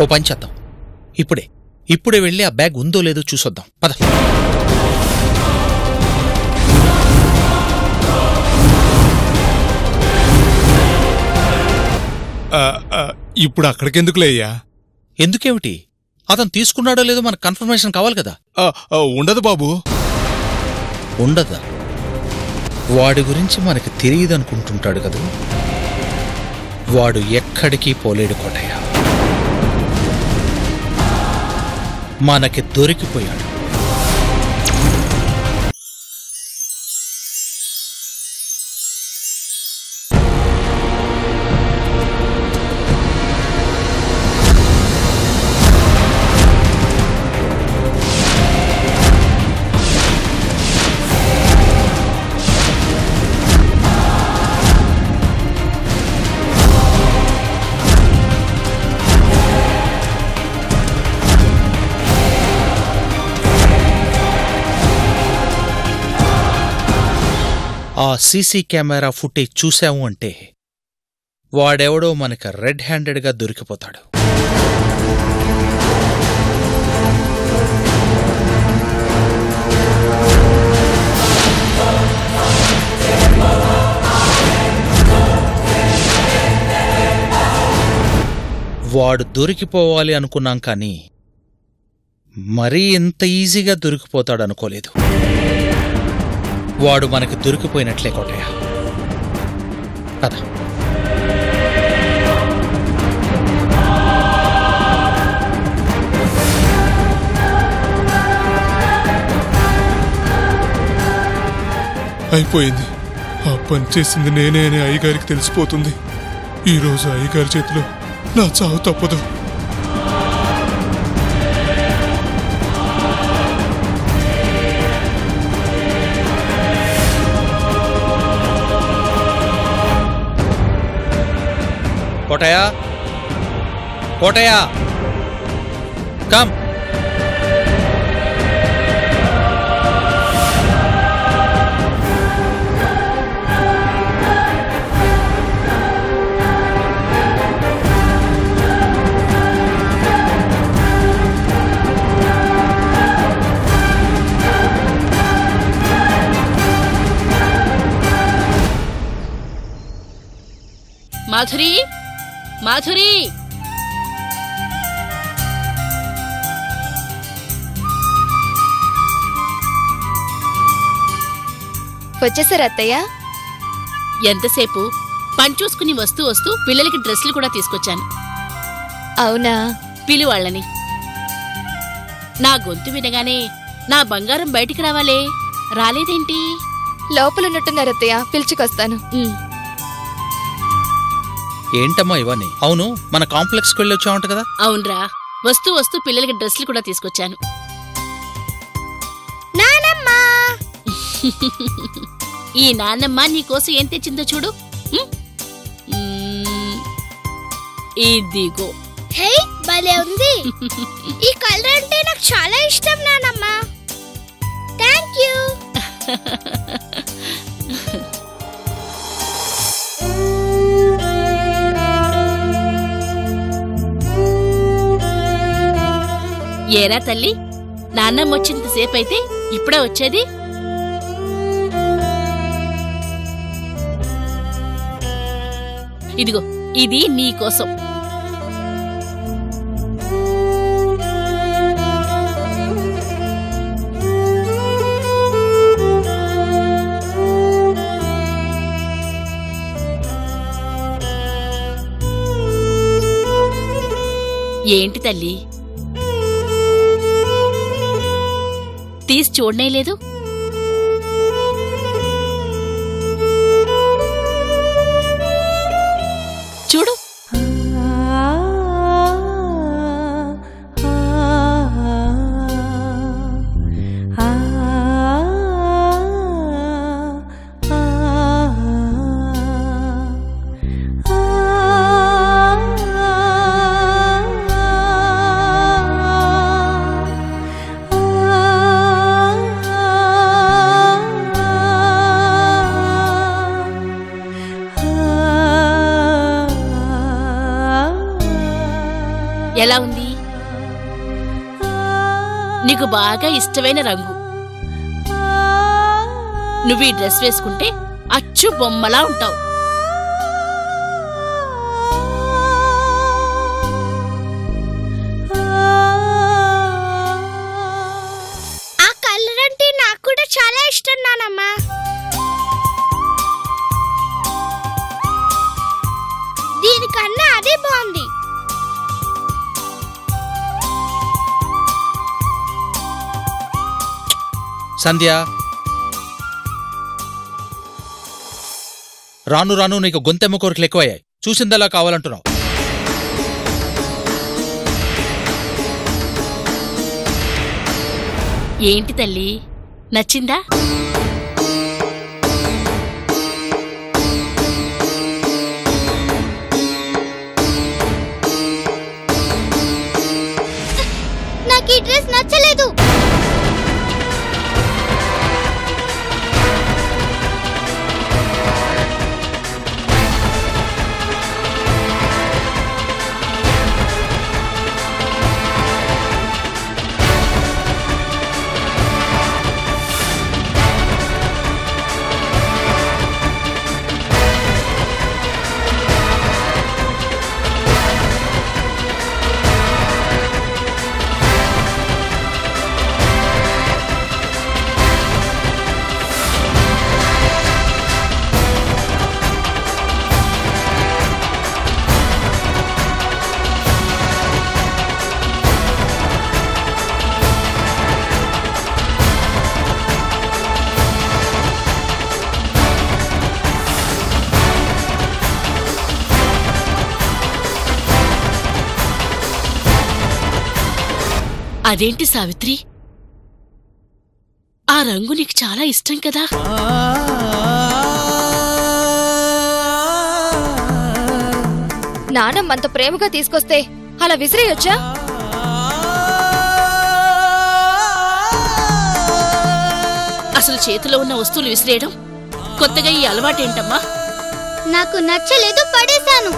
ఓ పని చేద్దాం, ఇప్పుడే వెళ్ళి ఆ బ్యాగ్ ఉందో లేదో చూసొద్దాం. పద. ఇప్పుడు అక్కడికెందుకులే అయ్యా? ఎందుకేమిటి? అతను తీసుకున్నాడో లేదో మనకు కన్ఫర్మేషన్ కావాలి కదా. ఉండదు బాబు. ఉండదా? వాడి గురించి మనకి తెలియదనుకుంటుంటాడు కదా. వాడు ఎక్కడికి పోలేడు కోటయ్య, మనకి దొరికిపోయాడు. ఆ సీసీ కెమెరా ఫుటేజ్ చూశాము అంటే వాడెవడో మనకి రెడ్ హ్యాండెడ్గా దొరికిపోతాడు. వాడు దొరికిపోవాలి అనుకున్నాం, కానీ మరీ ఇంత ఈజీగా దొరికిపోతాడనుకోలేదు. వాడు మనకి దొరికిపోయినట్లే కోటయ్య. కదా, అయిపోయింది. ఆ పని చేసింది నేనే అని అయ్యగారికి తెలిసిపోతుంది. ఈరోజు అయ్యగారి చేతిలో నా చావు తప్పదు. కోటయ్య, కోటయ్య, కమ్. మాధురి, మాధురి, వచ్చేసారు అత్తయ్య? ఎంతసేపు? పని చూసుకుని వస్తూ వస్తూ పిల్లలకి డ్రెస్సులు కూడా తీసుకొచ్చాను. అవునా? పిలువాళ్ళని. నా గొంతు వినగానే నా బంగారం బయటికి రావాలే, రాలేదేంటి? లోపలున్నట్టున్నారు అత్తయ్య, పిలుచుకొస్తాను. ఏంటమ్మా ఇవన్నీ? అవును, మన కాంప్లెక్స్కి వెళ్ళి వచ్చావంట కదా? అవునరా, వస్తూ వస్తూ పిల్లలకి డ్రెస్సులు కూడా తీసుకొచ్చాను. ఈ నాన్నమ్మ నీకోసం ఏం తెచ్చిందో చూడు. ఇదిగో. హే, భలే ఉంది. ఈ కలర్ అంటే నాకు చాలా ఇష్టం నానమ్మ. Thank you. ఏరా తల్లి, నాన్నమ్మ వచ్చింతసేపు అయితే ఇప్పుడే వచ్చేది? ఇదిగో, ఇది నీకోసం. ఏంటి తల్లి, తీసి చూడనే లేదు? చూడు. ఎలా ఉంది? నీకు బాగా ఇష్టమైన రంగు. నువ్వు ఈ డ్రెస్ వేసుకుంటే అచ్చు బొమ్మలా ఉంటావు. ఆ కలర్ అంటే నాకు కూడా చాలా ఇష్టం నానమ్మా. దీనికన్నా అదే బాగుంది. సంధ్య, రాను రాను నీకు గొంతెమ్మ కోరికలు ఎక్కువయ్యాయి. చూసిందలా కావాలంటున్నావు. ఏంటి తల్లి, నచ్చిందా? నాకు ఈ డ్రెస్ నచ్చలేదు. అదేంటి సావిత్రి, ఆ రంగు నీకు చాలా ఇష్టం కదా? నానమ్మంత ప్రేమగా తీసుకొస్తే అలా విసిరేయొచ్చా? అసలు చేతిలో ఉన్న వస్తువులు విసిరేయడం కొత్తగా ఈ అలవాటేంటమ్మా? నాకు నచ్చలేదు, పడేశాను.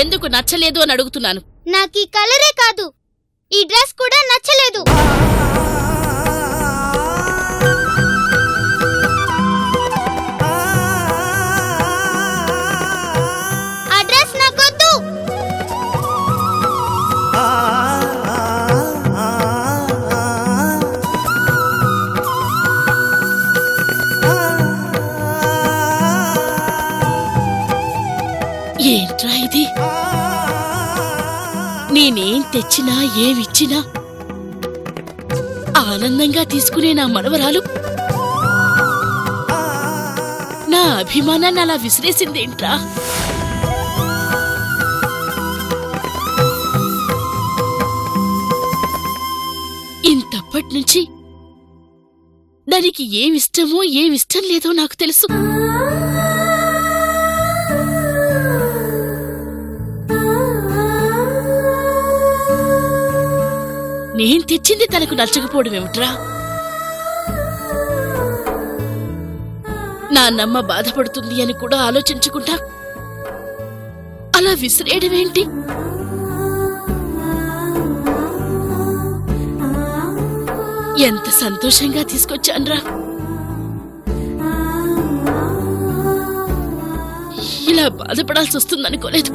ఎందుకు నచ్చలేదు అని అడుగుతున్నాను. నాకు ఈ కలరే కాదు, ఈ డ్రెస్ కూడా నచ్చలేదు. ఆ డ్రెస్ నాకొద్దు. ఏంట్రా ఇది? నేనేం తెచ్చినా ఏమిచ్చినా ఆనందంగా తీసుకునే నా మనవరాలు నా అభిమానాన్ని అలా విసిరేసిందేంట్రా? ఇంతప్పటినుంచి దానికి ఏమిష్టమో ఏమిష్టం లేదో నాకు తెలుసు. నేను తెచ్చింది తనకు నచ్చకపోవడం ఏమిట్రా? నాన్నమ్మ బాధపడుతుంది అని కూడా ఆలోచించకుండా అలా విసిరేయడమేంటి? ఎంత సంతోషంగా తీసుకొచ్చాన్రా. ఇలా బాధపడాల్సి వస్తుందనుకోలేదు.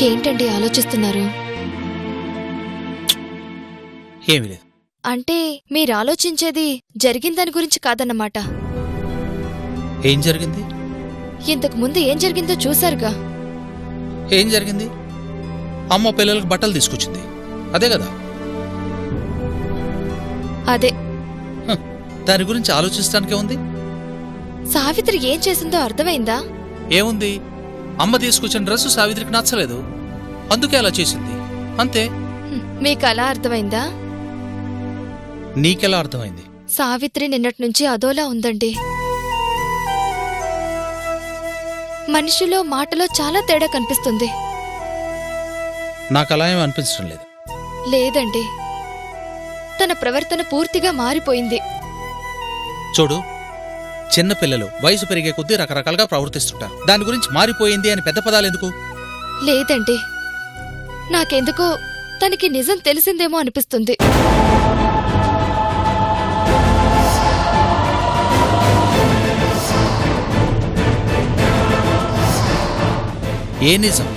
ఏంటండి ఆలోచిస్తున్నారు? ఏమీ లేదు. అంటే మీరు ఆలోచించేది జరిగిన దాని గురించి కాదన్నమాట. ఏం జరిగింది? ఇంతకు ముందు ఏం జరిగిందో చూశారుగా. ఏం జరిగింది? అమ్మ పిల్లలకు బట్టలు తీసుకొచ్చింది, అదే కదా. అదే. దాని గురించి ఆలోచించడానికే ఉంది. సావిత్రి ఏం చేసిందో అర్థమైందా? ఏముంది, అమ్మ తీసుకొచ్చిన డ్రెస్సు సావిత్రికి నచ్చలేదు, అందుకే అలా చేసింది, అంతే. మీకు అలా అర్థమైందా? నీకెలా అర్థమైంది? సావిత్రి నిన్నటి నుంచి అదోలా ఉందండి. మనిషిలో మాటలో చాలా తేడా కనిపిస్తుంది. నాకు అలా ఏమీ అనిపించడం లేదు. లేదండి, తన ప్రవర్తన పూర్తిగా మారిపోయింది. చూడు, చిన్నపిల్లలు వయసు పెరిగే కొద్దీ రకరకాలుగా ప్రవర్తిస్తుంటారు. దాని గురించి మారిపోయింది అని పెద్ద పదాలు ఎందుకు? లేదండి, నాకెందుకో తనకి నిజం తెలిసిందేమో అనిపిస్తుంది. ఏ నిజం?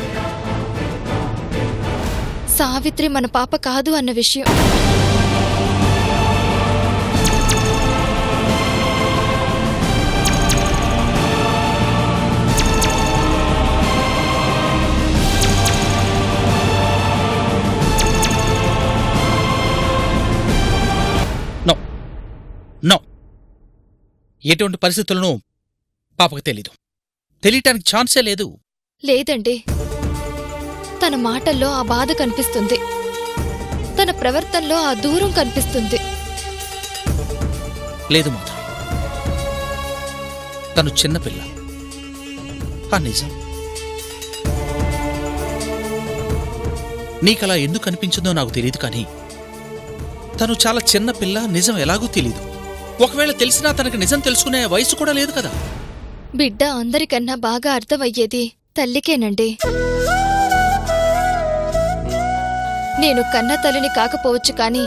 సావిత్రి మన పాప కాదు అన్న విషయం. నో, ఎటువంటి పరిస్థితులను పాపకు తెలీదు. తెలియటానికి ఛాన్సే లేదు. లేదండి, తన మాటల్లో ఆ బాధ కనిపిస్తుంది, తన ప్రవర్తనలో ఆ దూరం కనిపిస్తుంది. లేదు మాత్రం, తను చిన్నపిల్ల, ఆ నిజం నీకలా ఎందుకు అనిపించిందో నాకు తెలియదు, కానీ తను చాలా చిన్నపిల్ల, నిజం ఎలాగూ తెలీదు. ఒకవేళ తెలిసినా తనకు నిజం తెలుసుకునే వయసు కూడా లేదు కదా. బిడ్డ అందరికన్నా బాగా అర్థమయ్యేది తల్లికేనండి. నేను కన్న తల్లిని కాకపోవచ్చు కాని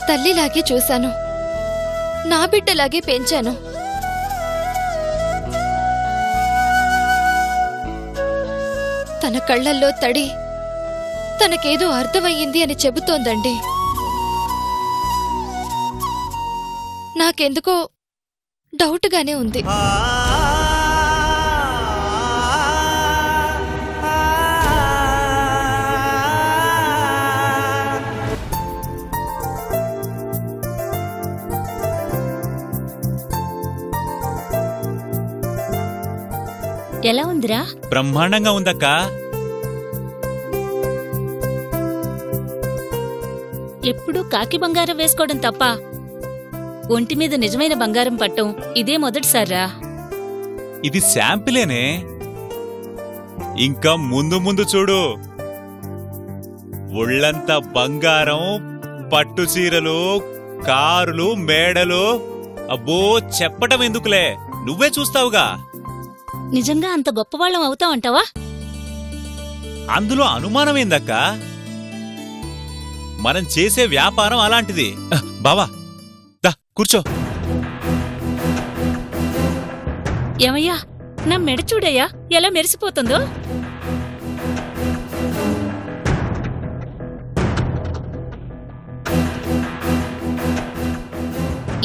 తల్లిలాగే చూశాను, నా బిడ్డలాగే పెంచాను. తన కళ్లల్లో తడి తనకేదో అర్థమయ్యింది అని చెబుతోందండి. నాకెందుకో డౌట్గానే ఉంది. ఎలా ఉందిరా? బ్రహ్మాండంగా ఉందక్కా. ఎప్పుడూ కాకి బంగారం వేసుకోవడం తప్ప ఒంటి మీద నిజమైన బంగారం పట్టం ఇదే మొదటిసారా? ఇది శాంపిలేనే, ఇంకా ముందు ముందు చూడు. ఒళ్ళంతా బంగారం, పట్టు చీరలు, కారులు, మేడలు. అబ్బో, చెప్పటం ఎందుకులే, నువ్వే చూస్తావుగా. నిజంగా అంత గొప్పవాళ్ళం అవుతావంటావా? అందులో అనుమానమేందక్కా? మనం చేసే వ్యాపారం అలాంటిది. బావా, దా కూర్చో. ఏమయ్యా, నా మెడ చూడయ్యా ఎలా మెరిసిపోతుందో.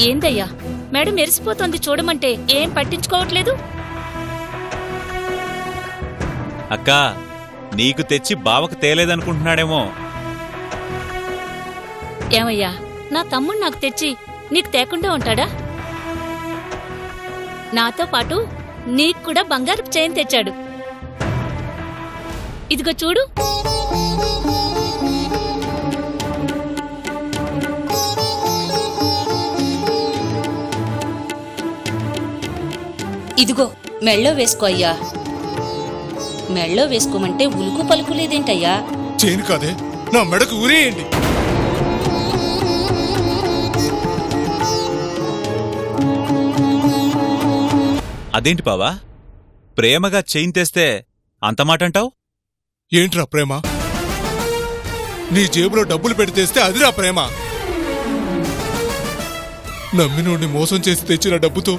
ఏందయ్యా, మెడ మెరిసిపోతుంది చూడమంటే ఏం పట్టించుకోవట్లేదు? అక్కా, నీకు తెచ్చి బావకు తేలేదనుకుంటున్నాడేమో. ఏమయ్యా, నా తమ్ముడు నాకు తెచ్చి నీకు తేకుండా ఉంటాడా? నాతో పాటు నీకు కూడా బంగారపు చైన్ తెచ్చాడు. ఇదిగో చూడు. ఇదిగో మెళ్ళో వేసుకో అయ్యా. మెళ్ళో వేసుకోమంటే ఉలుకు పలుకులేదేంటయ్యా? చేయను కాదే, నా మెడకు ఊరేయండి. అదేంటి బావా, ప్రేమగా చైన్ తెస్తే అంత మాటంటావు? ఏంట్రా ప్రేమ? నీ జేబులో డబ్బులు పెడితేస్తే అదిరా ప్రేమ. నమ్మినోడిని మోసం చేసి తెచ్చిన డబ్బుతో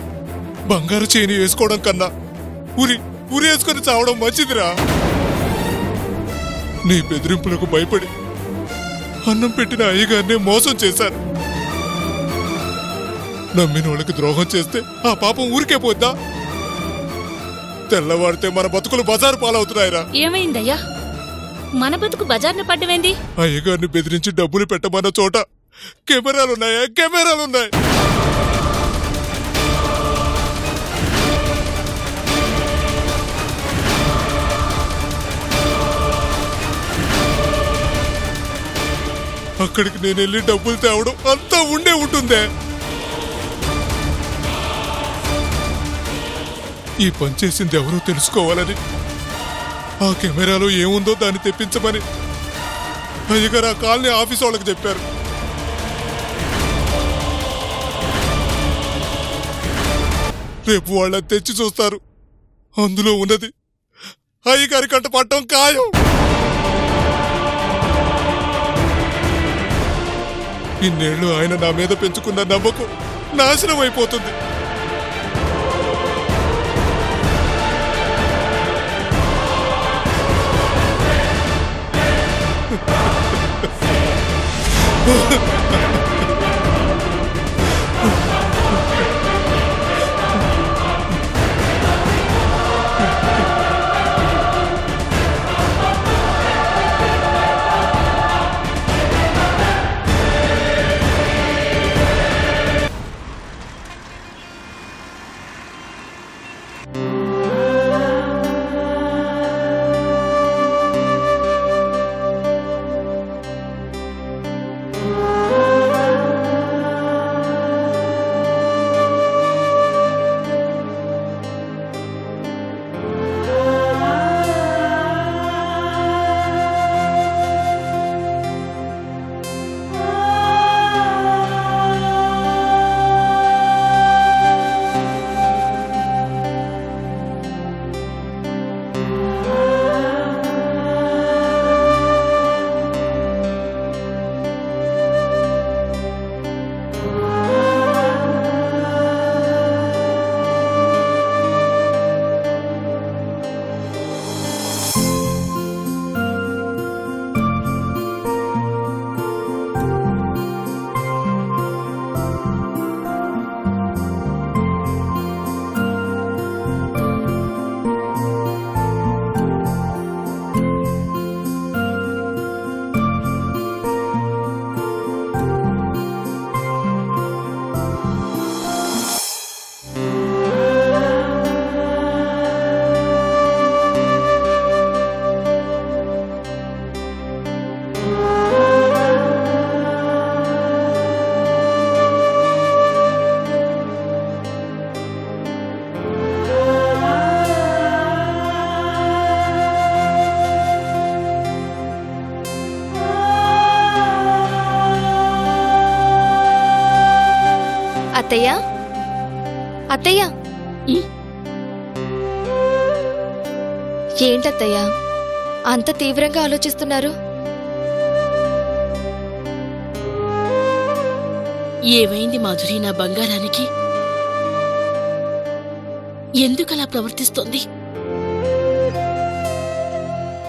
బంగారు చైన్ వేసుకోవడం కన్నా ఉరి వేసుకొని చావడం మంచిదిరా. నీ బెదిరింపులకు భయపడి అన్నం పెట్టిన అయ్యగారినే మోసం చేశారు. నమ్మిన వాళ్ళకి ద్రోహం చేస్తే ఆ పాపం ఊరికే పోద్దా? తెల్లవాడితే మన బతుకులు బజారు పాలవుతున్నాయిరా. ఏమైందయ్యా? మన బతుకు బజార్న పడ్డవేంది? అయ్యగారిని బెదిరించి డబ్బులు పెట్టమన్న చోట కెమెరాలున్నాయా? కెమెరాలున్నాయి. అక్కడికి నేను వెళ్ళి డబ్బులు తేవడం అంతా ఉండే ఉంటుందే. ఈ పని చేసింది ఎవరో తెలుసుకోవాలని ఆ కెమెరాలో ఏముందో దాన్ని తెప్పించమని అయ్యగారు ఆ కాలనీ ఆఫీస్ వాళ్ళకి చెప్పారు. రేపు వాళ్ళని తెచ్చి చూస్తారు. అందులో ఉన్నది అయ్యగారి కంట పట్టం ఖాయం. ఇన్నేళ్లు ఆయన నా మీద పెంచుకున్న నమ్మకం నాశనం అయిపోతుంది. అత్తయ్య, అత్తయ్య, ఏంటత్తయ్య అంత తీవ్రంగా ఆలోచిస్తున్నారు? ఏమైంది మాధురి నా బంగారానికి? ఎందుకలా ప్రవర్తిస్తోంది?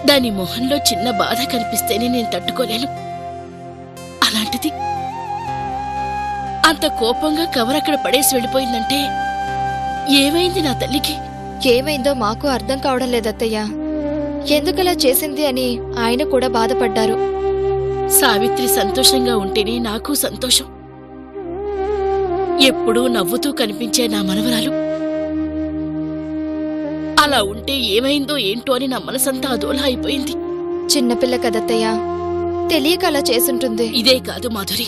దాని మొహంలో చిన్న బాధ కనిపిస్తేనే నేను తట్టుకోలేను. అలాంటిది అంత కోపంగా కవర్ అక్కడ పడేసి వెళ్ళిపోయిందంటే ఏమైంది నా తల్లికి? ఏమైందో మాకు అర్థం కావడం లేదత్తయ్య. ఎందుకలా చేసింది అని ఆయన కూడా బాధపడ్డారు. సావిత్రి సంతోషంగా ఉంటేనే నాకు సంతోషం. ఎప్పుడూ నవ్వుతూ కనిపించే నా మనవరాలు అలా ఉంటే ఏమైందో ఏంటో అని నా మనసంతా అదోలా అయిపోయింది. చిన్నపిల్ల కదత్తయ్య, తెలియక అలా చేసుంటుంది. ఇదే కాదు మాధురి,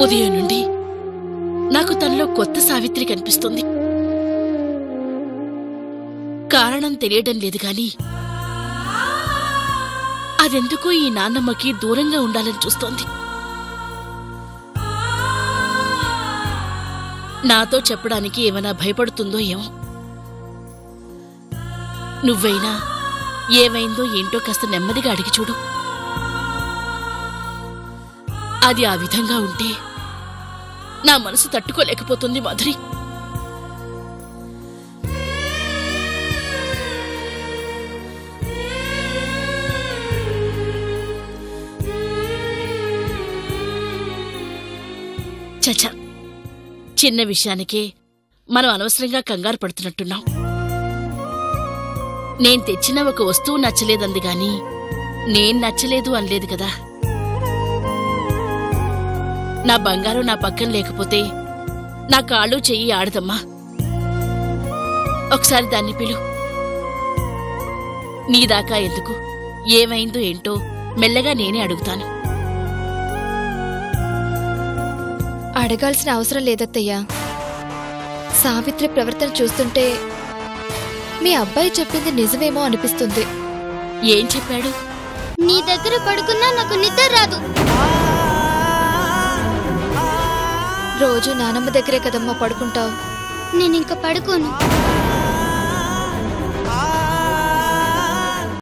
ఉదయం నుండి నాకు తనలో కొత్త సావిత్రి కనిపిస్తుంది. కారణం తెలియడం లేదు గాని అదెందుకో ఈ నాన్నమ్మకి దూరంగా ఉండాలని చూస్తోంది. నాతో చెప్పడానికి ఏమైనా భయపడుతుందో ఏమో. నువ్వైనా ఏమైందో ఏంటో కాస్త నెమ్మదిగా అడిగి చూడు. అది ఆ విధంగా ఉంటే నా మనసు తట్టుకోలేకపోతుంది మాధురి. చచ చిన్న విషయానికే మనం అనవసరంగా కంగారు పడుతున్నట్టున్నాం. నేను తెచ్చిన ఒక వస్తువు నచ్చలేదంది గాని నేను నచ్చలేదు అనలేదు కదా. నా బంగారం నా పక్కన లేకపోతే నా కాళ్ళు చెయ్యి ఆడదమ్మా. ఒకసారి దాన్ని పిలు. నీదాకా ఎందుకు, ఏమైందో ఏంటో మెల్లగా నేనే అడుగుతాను. అడగాల్సిన అవసరం లేదత్తయ్యా. సావిత్రి ప్రవర్తన చూస్తుంటే మీ అబ్బాయి చెప్పింది నిజమేమో అనిపిస్తుంది. ఏం చెప్పాడు? నీ దగ్గర పడుకున్నా నాకు నిద్ర రాదు. రోజు నానమ్మ దగ్గరే కదమ్మా పడుకుంటావు. నేనింక పడుకోను.